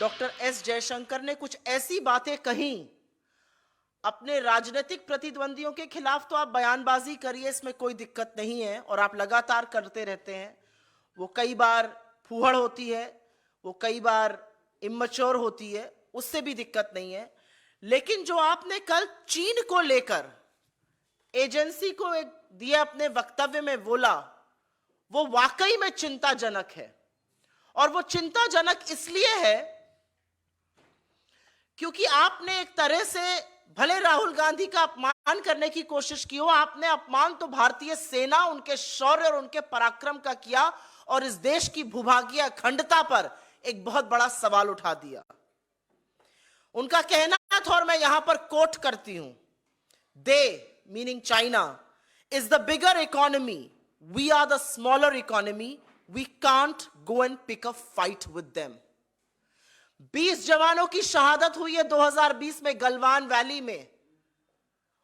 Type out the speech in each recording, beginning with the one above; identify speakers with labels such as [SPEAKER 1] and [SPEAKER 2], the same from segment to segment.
[SPEAKER 1] Doctor S Jaishankar ने कुछ ऐसी बातें कही अपने राजनीतिक प्रतिद्वंदियों के खिलाफ, तो आप बयानबाजी करिए, इसमें कोई दिक्कत नहीं है और आप लगातार करते रहते हैं। वो कई बार फूहड़ होती है, वो कई बार इम्मच्योर होती है, उससे भी दिक्कत नहीं है। लेकिन जो आपने कल चीन को लेकर एजेंसी को दिए अपने वक्तव्य में बोला, वो वाकई में चिंताजनक है। और वो चिंताजनक इसलिए है क्योंकि आपने एक तरह से, भले राहुल गांधी का अपमान करने की कोशिश की हो, आपने अपमान तो भारतीय सेना, उनके शौर्य और उनके पराक्रम का किया और इस देश की भूभागीय अखंडता पर एक बहुत बड़ा सवाल उठा दिया। उनका कहना था, और मैं यहां पर कोट करती हूं, they meaning China is the bigger economy, we are the smaller economy, we can't go and pick a fight with them. 20 जवानों की शहादत हुई है 2020 में गलवान वैली में,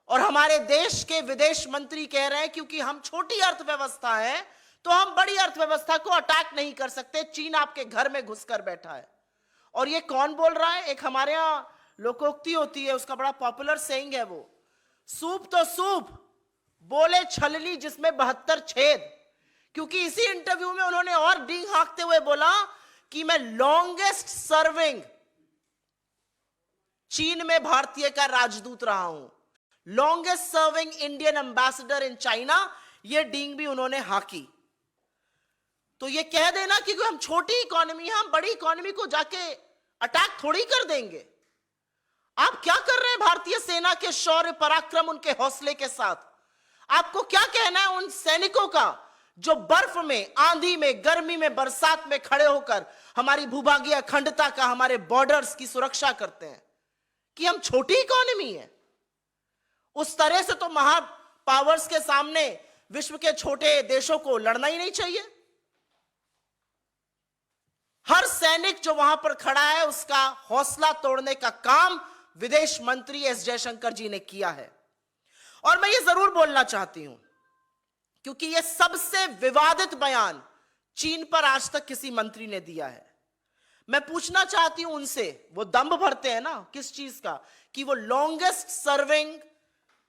[SPEAKER 1] और हमारे देश के विदेश मंत्री कह रहे हैं क्योंकि हम छोटी अर्थव्यवस्था है तो हम बड़ी अर्थव्यवस्था को अटैक नहीं कर सकते, चीन आपके घर में घुसकर बैठा है। और ये कौन बोल रहा है? एक हमारे यहां लोकोक्ति होती है, उसका बड़ा पॉपुलर सेइंग है, वो सूप तो सूप, बोले छलनी जिसमें 72 छेद। क्योंकि इसी इंटरव्यू में उन्होंने और डींग हाँकते हुए बोला कि मैं लॉन्गेस्ट सर्विंग चीन में भारतीय का राजदूत रहा हूं, longest serving Indian ambassador in China, ये डींग भी उन्होंने हाकी। तो ये कह देना कि हम छोटी इकोनॉमी है, हम बड़ी इकोनॉमी को जाके अटैक थोड़ी कर देंगे। आप क्या कर रहे हैं भारतीय सेना के शौर्य पराक्रम, उनके हौसले के साथ? आपको क्या कहना है उन सैनिकों का जो बर्फ में, आंधी में, गर्मी में, बरसात में खड़े होकर हमारी भूभागीय अखंडता का, हमारे बॉर्डर्स की सुरक्षा करते हैं, कि हम छोटी इकोनॉमी है? उस तरह से तो महा पावर्स के सामने विश्व के छोटे देशों को लड़ना ही नहीं चाहिए। हर सैनिक जो वहां पर खड़ा है, उसका हौसला तोड़ने का काम विदेश मंत्री एस जयशंकर जी ने किया है। और मैं ये जरूर बोलना चाहती हूं, क्योंकि यह सबसे विवादित बयान चीन पर आज तक किसी मंत्री ने दिया है। मैं पूछना चाहती हूं उनसे, वो दंभ भरते हैं ना किस चीज का, कि वो longest serving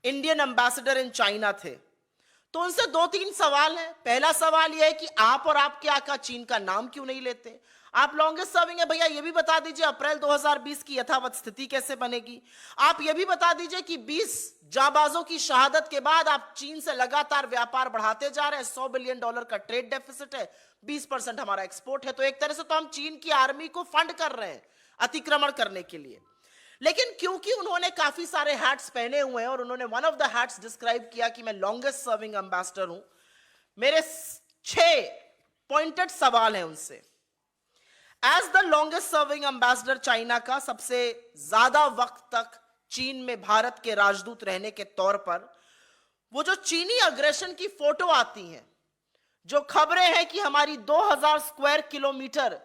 [SPEAKER 1] Indian ambassador in China थे। तो उनसे 2-3 सवाल हैं। पहला सवाल यह है कि आप और आपके आका चीन का नाम क्यों नहीं लेते? आप लॉन्गेस्ट सर्विंग है भैया, ये भी बता दीजिए अप्रैल 2020 की यथावत स्थिति कैसे बनेगी? आप ये भी बता दीजिए कि 20 जाबाजों की शहादत के बाद आप चीन से लगातार व्यापार बढ़ाते जा रहे हैं, $100 बिलियन का ट्रेड डेफिसिट है, 20% हमारा एक्सपोर्ट है। तो एक तरह से तो हम चीन की आर्मी को फंड कर रहे हैं अतिक्रमण करने के लिए। लेकिन क्योंकि उन्होंने काफी सारे हैट्स पहने हुए हैं और उन्होंने one of the hats describe किया कि मैं लॉन्गेस्ट सर्विंग एम्बेसडर हूं, मेरे 6 पॉइंटेड सवाल हैं उनसे। As the longest serving ambassador China का, सबसे ज्यादा वक्त तक चीन में भारत के राजदूत रहने के तौर पर, वो जो चीनी अग्रेशन की फोटो आती हैं, जो खबरें हैं कि हमारी 2000 स्क्वायर किलोमीटर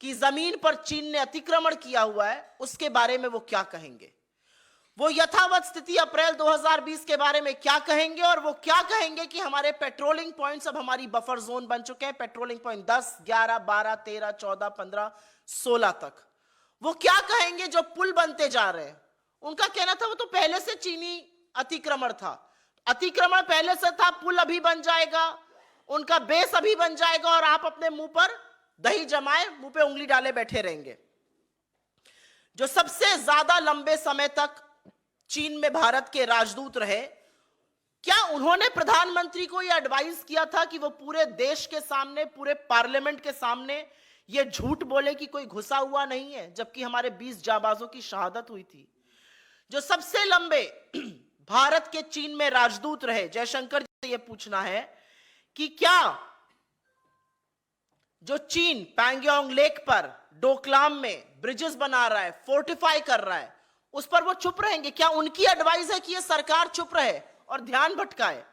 [SPEAKER 1] की जमीन पर चीन ने अतिक्रमण किया हुआ है, उसके बारे में वो क्या कहेंगे? वो यथावत स्थिति अप्रैल 2020 के बारे में क्या कहेंगे? और वो क्या कहेंगे कि हमारे पेट्रोलिंग पॉइंट्स अब हमारी बफर जोन बन चुके हैं, पेट्रोलिंग पॉइंट 10, 11, 12, 13, 14, 15, 16 तक। वो क्या कहेंगे जो पुल बनते जा रहे हैं? उनका कहना था वो तो पहले से चीनी अतिक्रमण था, अतिक्रमण पहले से था, पुल अभी बन जाएगा, उनका बेस अभी बन जाएगा और आप अपने मुंह पर दही जमाए, मुंह पे उंगली डाले बैठे रहेंगे। जो सबसे ज्यादा लंबे समय तक चीन में भारत के राजदूत रहे, क्या उन्होंने प्रधानमंत्री को यह एडवाइस किया था कि वो पूरे देश के सामने, पूरे पार्लियामेंट के सामने ये झूठ बोले कि कोई घुसा हुआ नहीं है, जबकि हमारे 20 जाबाजों की शहादत हुई थी? जो सबसे लंबे भारत के चीन में राजदूत रहे, जयशंकर जी से यह पूछना है कि क्या जो चीन पैंगोंग लेक पर, डोकलाम में ब्रिजेस बना रहा है, फोर्टिफाई कर रहा है, उस पर वो चुप रहेंगे? क्या उनकी एडवाइस है कि ये सरकार चुप रहे और ध्यान भटकाए?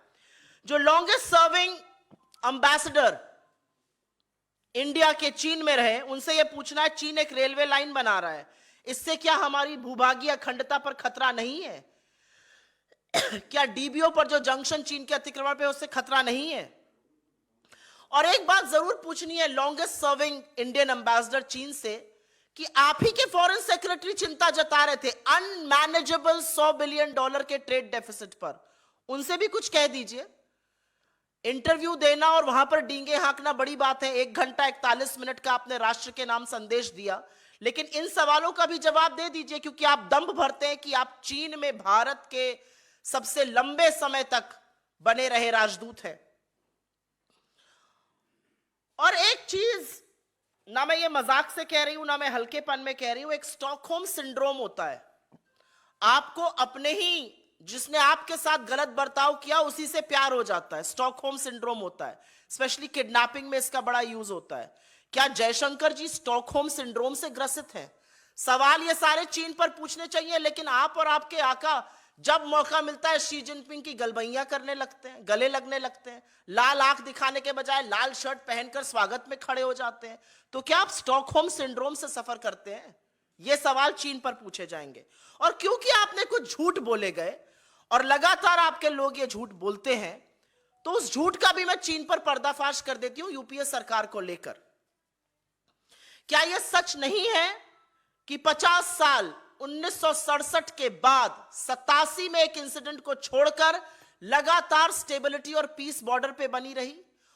[SPEAKER 1] जो लॉन्गेस्ट सर्विंग एम्बेसडर इंडिया के चीन में रहे, उनसे यह पूछना है, चीन एक रेलवे लाइन बना रहा है, इससे क्या हमारी भूभागीय अखंडता पर खतरा नहीं है? क्या डीबीओ पर जो जंक्शन चीन के अतिक्रमण पे, उससे खतरा नहीं है? और एक बात जरूर पूछनी है लॉन्गेस्ट सर्विंग इंडियन एम्बेसडर चीन से, कि आप ही के फॉरेन सेक्रेटरी चिंता जता रहे थे अनमैनेजेबल $100 बिलियन के ट्रेड डेफिसिट पर। उनसे भी कुछ कह दीजिए। इंटरव्यू देना और वहां पर डींगे हाँकना बड़ी बात है। 1 घंटा 41 मिनट का आपने राष्ट्र के नाम संदेश दिया, लेकिन इन सवालों का भी जवाब दे दीजिए, क्योंकि आप दंभ भरते हैं कि आप चीन में भारत के सबसे लंबे समय तक बने रहे राजदूत हैं। और एक चीज, ना मैं ये मजाक से कह रही हूं, ना मैं हल्केपन में कह रही हूं, एक स्टॉकहोम सिंड्रोम होता है। आपको अपने ही, जिसने आपके साथ गलत बर्ताव किया उसी से प्यार हो जाता है। स्टॉकहोम सिंड्रोम होता है, स्पेशली किडनैपिंग में इसका बड़ा यूज होता है। क्या जयशंकर जी स्टॉकहोम सिंड्रोम से ग्रसित हैं? सवाल ये सारे चीन पर पूछने चाहिए, लेकिन आप और आपके आका जब मौका मिलता है शी जिनपिंग की गलबैया करने लगते हैं, गले लगने लगते हैं। लाल आंख दिखाने के बजाय लाल शर्ट पहनकर स्वागत में खड़े हो जाते हैं। तो क्या आप स्टॉकहोम सिंड्रोम से सफर करते हैं? ये सवाल चीन पर पूछे जाएंगे। और क्योंकि आपने कुछ झूठ बोले गए और लगातार आपके लोग ये झूठ बोलते हैं, तो उस झूठ का भी मैं चीन पर पर्दाफाश कर देती हूं यूपीए सरकार को लेकर। क्या यह सच नहीं है कि 50 साल 1967 के बाद 87 में एक इंसिडेंट को छोड़कर लगातार स्टेबिलिटी और पीस बॉर्डर पे बनी रही,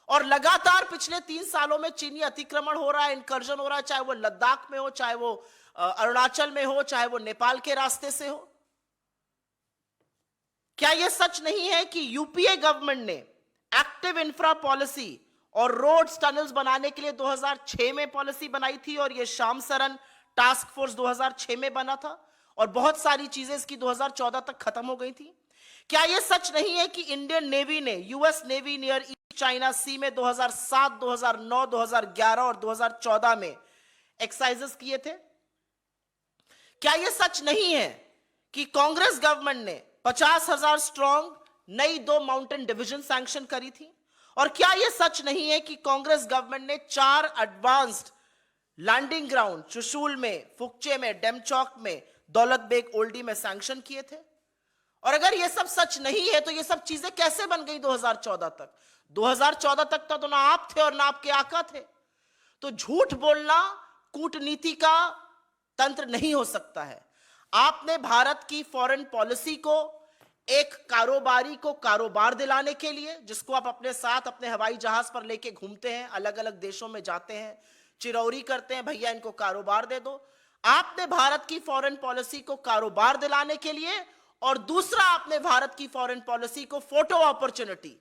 [SPEAKER 1] और लगातार पिछले 3 सालों में चीनी अतिक्रमण हो रहा है, इनकर्जन हो रहा है, चाहे वो लद्दाख में हो, चाहे वो अरुणाचल में हो, चाहे वो नेपाल के रास्ते से हो? क्या यह सच नहीं है कि यूपीए गवर्नमेंट ने एक्टिव इंफ्रा पॉलिसी और रोड्स टनल्स बनाने के लिए 2006 में पॉलिसी बनाई थी, और यह श्याम सरन टास्क फोर्स 2006 में बना था, और बहुत सारी चीजें इसकी 2014 तक खत्म हो गई थी? क्या यह सच नहीं है कि इंडियन नेवी ने US navy near East China Sea में 2007, 2009, 2011 और 2014 में एक्सरसाइजेस किए थे? क्या यह सच नहीं है कि कांग्रेस गवर्नमेंट ने 50,000 स्ट्रॉन्ग नई 2 माउंटेन डिवीजन सैंक्शन करी थी? और क्या यह सच नहीं है कि कांग्रेस गवर्नमेंट ने 4 एडवांस्ड लैंडिंग ग्राउंड चुशूल में, फुकचे में, डेमचौक में, दौलत बेग ओल्डी में सैंक्शन किए थे? और अगर यह सब सच नहीं है तो यह सब चीजें कैसे बन गई 2014 तक? 2014 तक तो ना आप थे और ना आपके आका थे। तो झूठ बोलना कूटनीति का तंत्र नहीं हो सकता है। आपने भारत की फॉरेन पॉलिसी को एक कारोबारी को कारोबार दिलाने के लिए, जिसको आप अपने साथ अपने हवाई जहाज पर लेके घूमते हैं, अलग अलग देशों में जाते हैं, चिरौरी करते हैं, भैया इनको कारोबार दे दो। आपने भारत की फॉरेन पॉलिसी को कारोबार दिलाने के लिए, और दूसरा आपने भारत की फॉरेन पॉलिसी को फोटो अपॉर्चुनिटी,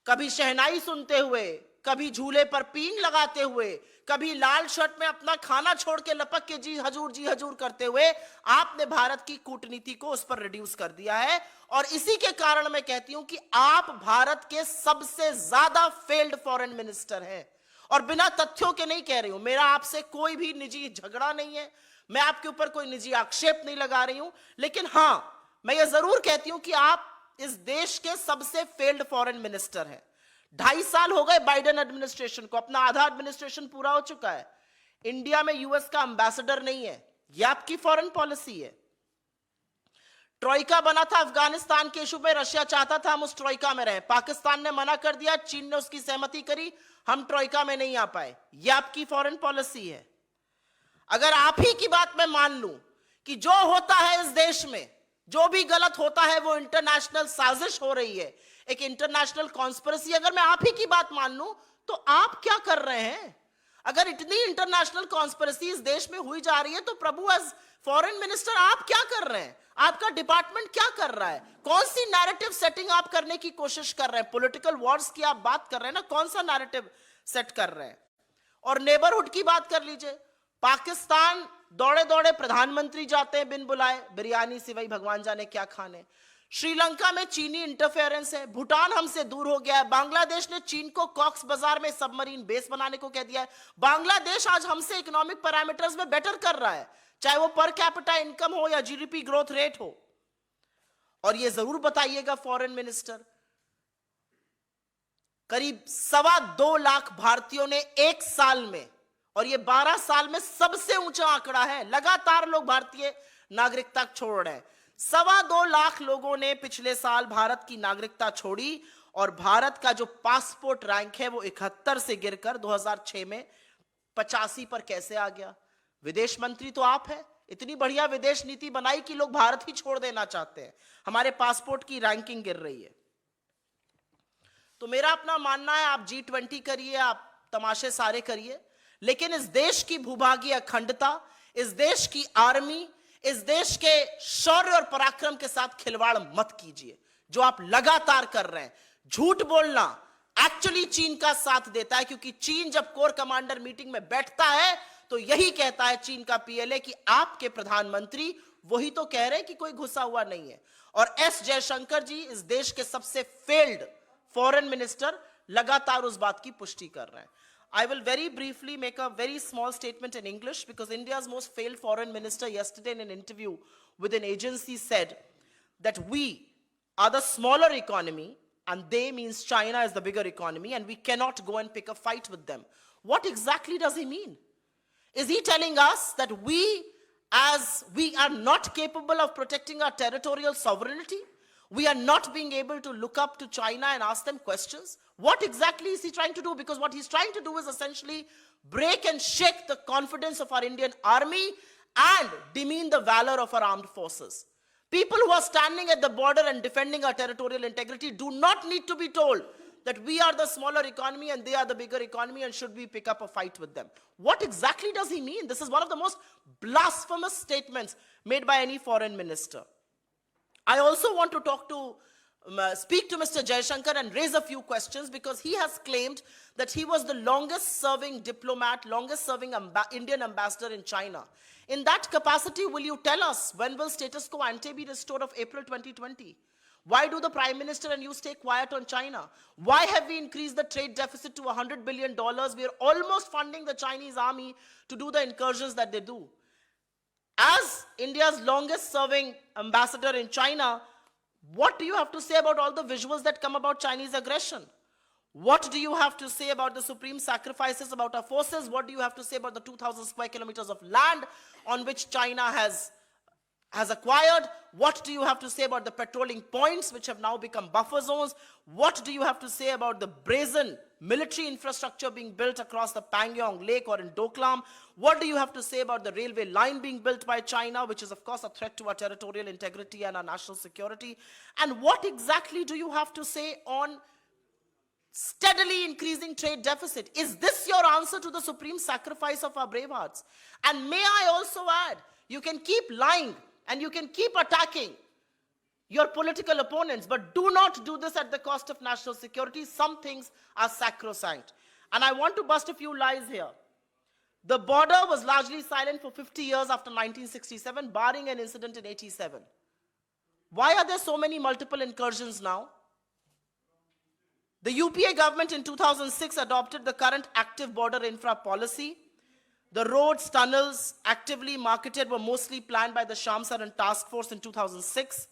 [SPEAKER 1] कभी शहनाई सुनते हुए, कभी झूले पर पींग लगाते हुए, कभी लाल शर्ट में अपना खाना छोड़ के लपक के जी हजूर करते हुए आपने भारत की कूटनीति को उस पर रिड्यूस कर दिया है। और इसी के कारण मैं कहती हूं कि आप भारत के सबसे ज्यादा फेल्ड फॉरेन मिनिस्टर हैं। और बिना तथ्यों के नहीं कह रही हूं, मेरा आपसे कोई भी निजी झगड़ा नहीं है, मैं आपके ऊपर कोई निजी आक्षेप नहीं लगा रही हूं, लेकिन हां, मैं ये जरूर कहती हूं कि आप इस देश के सबसे फेल्ड फॉरेन मिनिस्टर हैं। 2.5 साल हो गए बाइडेन एडमिनिस्ट्रेशन को, अपना आधा एडमिनिस्ट्रेशन पूरा हो चुका है। इंडिया में यूएस का एम्बेसडर नहीं है, यह आपकी फॉरेन पॉलिसी है। ट्रोइका बना था अफगानिस्तान के इशू में, रशिया चाहता था हम उस ट्रोइका में रहें, पाकिस्तान ने मना कर दिया, चीन ने उसकी सहमति करी, हम ट्रोइका में नहीं आ पाए। यह आपकी फॉरेन पॉलिसी है। अगर आप ही की बात मैं मान लूं कि जो होता है इस देश में, जो भी गलत होता है वो इंटरनेशनल साजिश हो रही है, एक इंटरनेशनल कॉन्स्पिरेसी, अगर मैं आप ही की बात मान लूं तो आप क्या कर रहे हैं? अगर इतनी इंटरनेशनल कॉन्स्पिरेसी इस देश में हुई जा रही है तो प्रभु एज फॉरेन मिनिस्टर आप क्या कर रहे हैं? आपका डिपार्टमेंट क्या कर रहा है? कौन सी नैरेटिव सेटिंग आप करने की कोशिश कर रहे हैं? पॉलिटिकल वॉर्स की आप बात कर रहे हैं ना, कौन सा नैरेटिव सेट कर रहे हैं? और नेबरहुड की बात कर लीजिए, पाकिस्तान दौड़े दौड़े प्रधानमंत्री जाते हैं बिन बुलाए, बिरयानी सिवाई भगवान जाने क्या खाने। श्रीलंका में चीनी इंटरफेरेंस है, भूटान हमसे दूर हो गया है, बांग्लादेश ने चीन को कॉक्स बाजार में सबमरीन बेस बनाने को कह दिया है। बांग्लादेश आज हमसे इकोनॉमिक पैरामीटर्स में बेटर कर रहा है, चाहे वो पर कैपिटा इनकम हो या जीडीपी ग्रोथ रेट हो। और ये जरूर बताइएगा फॉरेन मिनिस्टर, करीब 2.25 लाख भारतीयों ने 1 साल में, और ये 12 साल में सबसे ऊंचा आंकड़ा है, लगातार लोग भारतीय नागरिकता छोड़ रहे हैं। 2.25 लाख लोगों ने पिछले साल भारत की नागरिकता छोड़ी, और भारत का जो पासपोर्ट रैंक है वो 71 से गिरकर 2006 में 85 पर कैसे आ गया? विदेश मंत्री तो आप हैं। इतनी बढ़िया विदेश नीति बनाई कि लोग भारत ही छोड़ देना चाहते हैं, हमारे पासपोर्ट की रैंकिंग गिर रही है। तो मेरा अपना मानना है, आप G20 करिए, आप तमाशे सारे करिए, लेकिन इस देश की भूभागीय अखंडता, इस देश की आर्मी, इस देश के शौर्य और पराक्रम के साथ खिलवाड़ मत कीजिए, जो आप लगातार कर रहे हैं। झूठ बोलना एक्चुअली चीन का साथ देता है, क्योंकि चीन जब कोर कमांडर मीटिंग में बैठता है तो यही कहता है चीन का PLA कि आपके प्रधानमंत्री वही तो कह रहे हैं कि कोई घुसा हुआ नहीं है। और S जयशंकर जी, इस देश के सबसे फेल्ड फॉरेन मिनिस्टर, लगातार उस बात की पुष्टि कर रहे हैं। I will very briefly make a very small statement in English, because India's most failed foreign minister yesterday in an interview with an agency said that we are the smaller economy and they means China is the bigger economy and we cannot go and pick a fight with them. What exactly does he mean? Is he telling us that we are not capable of protecting our territorial sovereignty? We are not being able to look up to China and ask them questions? What exactly is he trying to do? Because what he's trying to do is essentially break and shake the confidence of our Indian army and demean the valor of our armed forces. People who are standing at the border and defending our territorial integrity do not need to be told that we are the smaller economy and they are the bigger economy, and should we pick up a fight with them? What exactly does he mean? This is one of the most blasphemous statements made by any foreign minister. I also want to speak to Mr. Jaishankar and raise a few questions, because he has claimed that he was the longest serving diplomat, longest serving Indian ambassador in China. In that capacity, will you tell us when will status quo ante be restored of April 2020? Why do the Prime Minister and you stay quiet on China? Why have we increased the trade deficit to $100 billion? We are almost funding the Chinese army to do the incursions that they do. As India's longest serving ambassador in China, what do you have to say about all the visuals that come about Chinese aggression? What do you have to say about the supreme sacrifices about our forces? What do you have to say about the 2,000 square kilometers of land on which China has acquired? What do you have to say about the patrolling points which have now become buffer zones? What do you have to say about the brazen military infrastructure being built across the Pangyong Lake or in Doklam? What do you have to say about the railway line being built by China, which is of course a threat to our territorial integrity and our national security? And what exactly do you have to say on steadily increasing trade deficit? Is this your answer to the supreme sacrifice of our brave hearts? And may I also add, you can keep lying and you can keep attacking your political opponents, but do not do this at the cost of national security. Some things are sacrosanct. And I want to bust a few lies here. The border was largely silent for 50 years after 1967, barring an incident in 87. Why are there so many multiple incursions now? The UPA government in 2006 adopted the current active border infra policy. The roads, tunnels actively marketed were mostly planned by the Shamsaran Task Force in 2006.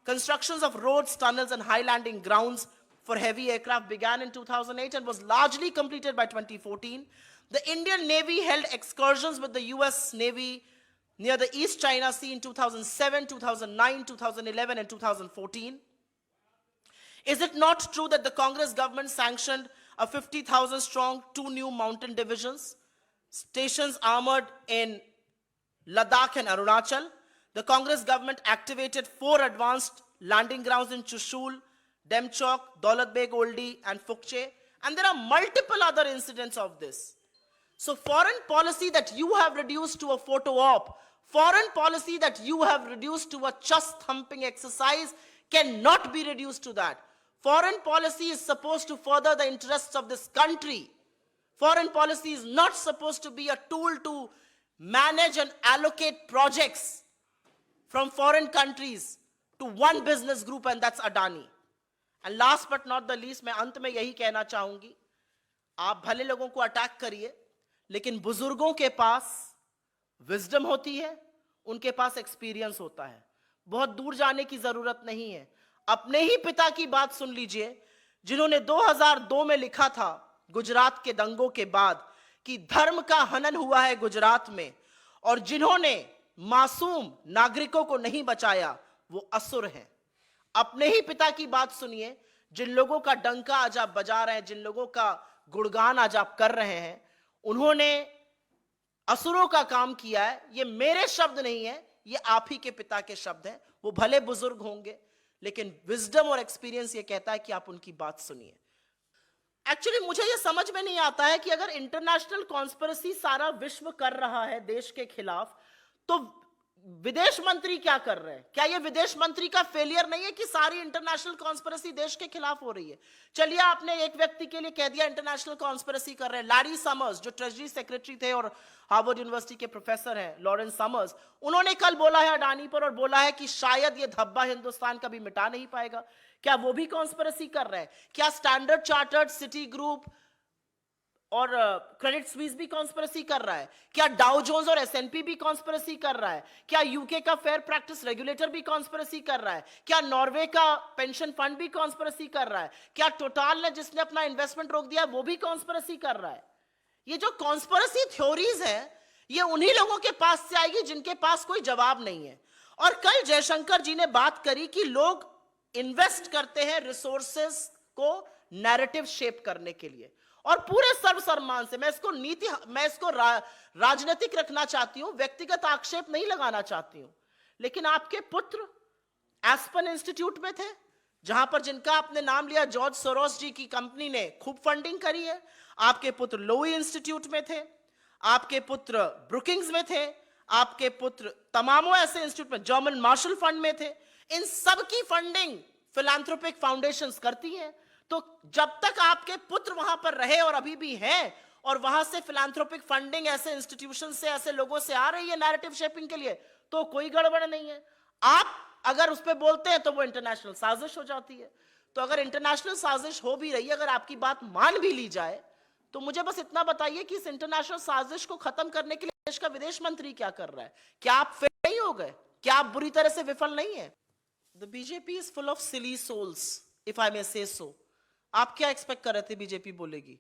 [SPEAKER 1] Constructions of roads, tunnels, and high landing grounds for heavy aircraft began in 2008 and was largely completed by 2014. The Indian Navy held excursions with the US Navy near the East China Sea in 2007, 2009, 2011, and 2014. Is it not true that the Congress government sanctioned a 50,000 strong 2 new mountain divisions, stations armored in Ladakh and Arunachal? The Congress government activated 4 advanced landing grounds in Chushul, Demchok, Daulat Beg Oldi, and Phukche. And there are multiple other incidents of this. So foreign policy that you have reduced to a photo op, foreign policy that you have reduced to a chest-thumping exercise cannot be reduced to that. Foreign policy is supposed to further the interests of this country. Foreign policy is not supposed to be a tool to manage and allocate projects from foreign countries to one business group, and that's Adani. And last but not the least, मैं अंत में यही कहना चाहूंगी, आप भले लोगों को अटैक करिए, लेकिन बुजुर्गों के पास विजडम होती है, उनके पास एक्सपीरियंस होता है. बहुत दूर जाने की जरूरत नहीं है. अपने ही पिता की बात सुन लीजिए, जिन्होंने 2002 में लिखा था गुजरात के दंगों के बाद कि धर्म का हनन हुआ है गुजरात में, और जिन्होंने मासूम नागरिकों को नहीं बचाया वो असुर हैं. अपने ही पिता की बात सुनिए, जिन लोगों का डंका आज आप बजा रहे हैं, जिन लोगों का गुणगान आज आप कर रहे हैं, उन्होंने असुरों का काम किया है। ये मेरे शब्द नहीं है, ये आप ही के पिता के शब्द हैं। वो भले बुजुर्ग होंगे, लेकिन विजडम और एक्सपीरियंस ये कहता है कि आप उनकी बात सुनिए। एक्चुअली मुझे ये समझ में नहीं आता है कि अगर इंटरनेशनल कॉन्स्पिरेसी सारा विश्व कर रहा है देश के खिलाफ, तो विदेश मंत्री क्या कर रहे हैं? क्या ये विदेश मंत्री का फेलियर नहीं है कि सारी इंटरनेशनल कॉन्स्पिरेसी देश के खिलाफ हो रही है? चलिए, आपने एक व्यक्ति के लिए कह दिया इंटरनेशनल कॉन्स्पिरेसी कर रहे हैं। लैरी समर्स, जो ट्रेजरी सेक्रेटरी थे और हार्वर्ड यूनिवर्सिटी के प्रोफेसर हैं, लॉरेंस समर्स, उन्होंने कल बोला है अडानी पर, और बोला है कि शायद ये धब्बा हिंदुस्तान कभी मिटा नहीं पाएगा। क्या वो भी कॉन्स्पिरेसी कर रहे हैं? क्या स्टैंडर्ड चार्टर्ड, सिटी ग्रुप और क्रेडिट स्विस भी कॉन्स्पिरेसी कर रहा है? क्या डाउ जोन्स और एसएनपी भी कॉन्स्पिरेसी कर रहा है? क्या यूके का फेयर प्रैक्टिस रेगुलेटर भी कॉन्स्पिरेसी कर रहा है? क्या नॉर्वे का पेंशन फंड भी कॉन्स्पिरेसी कर रहा है? क्या टोटल ने, जिसने अपना इन्वेस्टमेंट रोक दिया, वो भी कॉन्स्पिरेसी कर रहा है? ये जो कॉन्स्पिरेसी थ्योरीज है, ये उन्हीं लोगों के पास से आएगी जिनके पास कोई जवाब नहीं है। और कल जयशंकर जी ने बात करी कि लोग इन्वेस्ट करते हैं रिसोर्सेस को नैरेटिव शेप करने के लिए, और पूरे सर्वसम्मान से मैं इसको राजनीतिक रखना चाहती हूं, व्यक्तिगत आक्षेप नहीं लगाना चाहती हूं। लेकिन आपके पुत्र एस्पन इंस्टीट्यूट में थे, जहां पर, जिनका आपने नाम लिया, जॉर्ज सोरोस जी की कंपनी ने खूब फंडिंग करी है। आपके पुत्र लोई इंस्टीट्यूट में थे, आपके पुत्र ब्रुकिंग्स में थे, आपके पुत्र तमामों ऐसे इंस्टीट्यूट में, जर्मन मार्शल फंड में थे। इन सब की फंडिंग फिलैंथ्रोपिक फाउंडेशंस करती हैं। तो जब तक आपके पुत्र वहां पर रहे, और अभी भी हैं, और वहां से फिलैंथ्रोपिक फंडिंग ऐसे इंस्टीट्यूशन से, ऐसे लोगों से आ रही है नैरेटिव शेपिंग के लिए, तो कोई गड़बड़ नहीं है। आप अगर उस पर बोलते हैं तो वो इंटरनेशनल साजिश हो जाती है। तो अगर इंटरनेशनल साजिश हो भी रही है, अगर आपकी बात मान भी ली जाए, तो मुझे बस इतना बताइए कि इस इंटरनेशनल साजिश को खत्म करने के लिए देश का विदेश मंत्री क्या कर रहा है? क्या आप फेल नहीं हो गए? क्या आप बुरी तरह से विफल नहीं है? The BJP is full of silly souls, if I may say so. आप क्या एक्सपेक्ट कर रहे थे बीजेपी बोलेगी?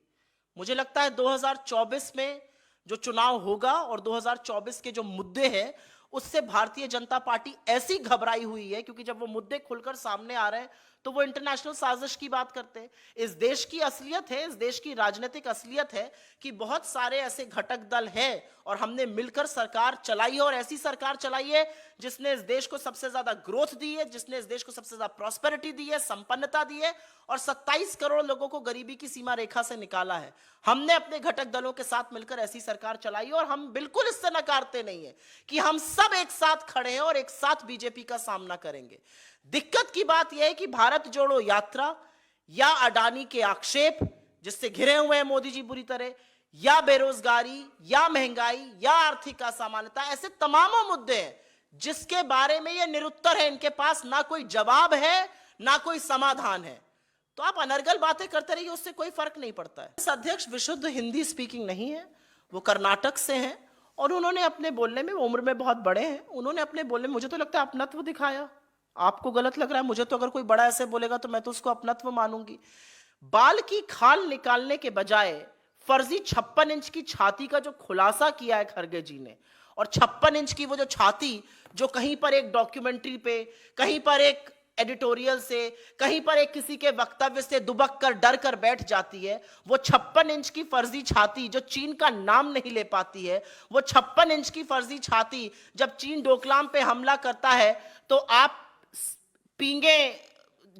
[SPEAKER 1] मुझे लगता है 2024 में जो चुनाव होगा और 2024 के जो मुद्दे हैं, उससे भारतीय जनता पार्टी ऐसी घबराई हुई है, क्योंकि जब वो मुद्दे खुलकर सामने आ रहे हैं तो वो इंटरनेशनल साजिश की बात करते हैं। इस देश की असलियत है, इस देश की राजनीतिक असलियत है कि बहुत सारे ऐसे घटक दल हैं, और हमने मिलकर सरकार चलाई है, और ऐसी सरकार चलाई है जिसने इस देश को सबसे ज्यादा ग्रोथ दी है, जिसने इस देश को सबसे ज्यादा प्रॉस्पेरिटी दी है, संपन्नता दी है, और 27 करोड़ लोगों को गरीबी की सीमा रेखा से निकाला है। हमने अपने घटक दलों के साथ मिलकर ऐसी सरकार चलाई है, और हम बिल्कुल इससे नकारते नहीं है कि हम सब एक साथ खड़े हैं और एक साथ बीजेपी का सामना करेंगे। दिक्कत की बात यह है कि भारत जोड़ो यात्रा, या अडानी के आक्षेप जिससे घिरे हुए हैं मोदी जी बुरी तरह, या बेरोजगारी, या महंगाई, या आर्थिक असमानता, ऐसे तमामों मुद्दे हैं जिसके बारे में ये निरुत्तर है। इनके पास ना कोई जवाब है, ना कोई समाधान है। तो आप अनर्गल बातें करते रहिए, उससे कोई फर्क नहीं पड़ता है। इस अध्यक्ष विशुद्ध हिंदी स्पीकिंग नहीं है, वो कर्नाटक से हैं, और उन्होंने अपने बोलने में, उम्र में बहुत बड़े हैं, उन्होंने अपने बोलने में मुझे तो लगता है अपनत्व दिखाया। आपको गलत लग रहा है? मुझे तो अगर कोई बड़ा ऐसे बोलेगा तो मैं तो उसको अपनत्व मानूंगी। बाल की खाल निकालने के बजाय फर्जी 56 इंच की छाती का जो खुलासा किया है खरगे जी ने, और 56 इंच की वो जो छाती जो कहीं पर एक डॉक्यूमेंट्री पे, कहीं पर एक एडिटोरियल से, कहीं पर एक किसी के वक्तव्य से दुबक कर, डर कर बैठ जाती है, वो 56 इंच की फर्जी छाती जो चीन का नाम नहीं ले पाती है, वो 56 इंच की फर्जी छाती जब चीन डोकलाम पे हमला करता है तो आप पींगे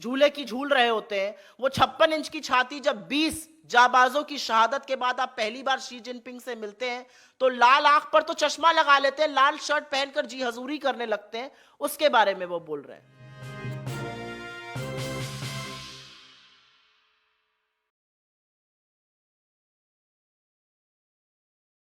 [SPEAKER 1] झूले की झूल रहे होते हैं। वो 56 इंच की छाती जब 20 जाबाजों की शहादत के बाद आप पहली बार शी जिनपिंग से मिलते हैं तो लाल आंख पर तो चश्मा लगा लेते हैं, लाल शर्ट पहनकर जी हजूरी करने लगते हैं। उसके बारे में वो बोल रहे हैं।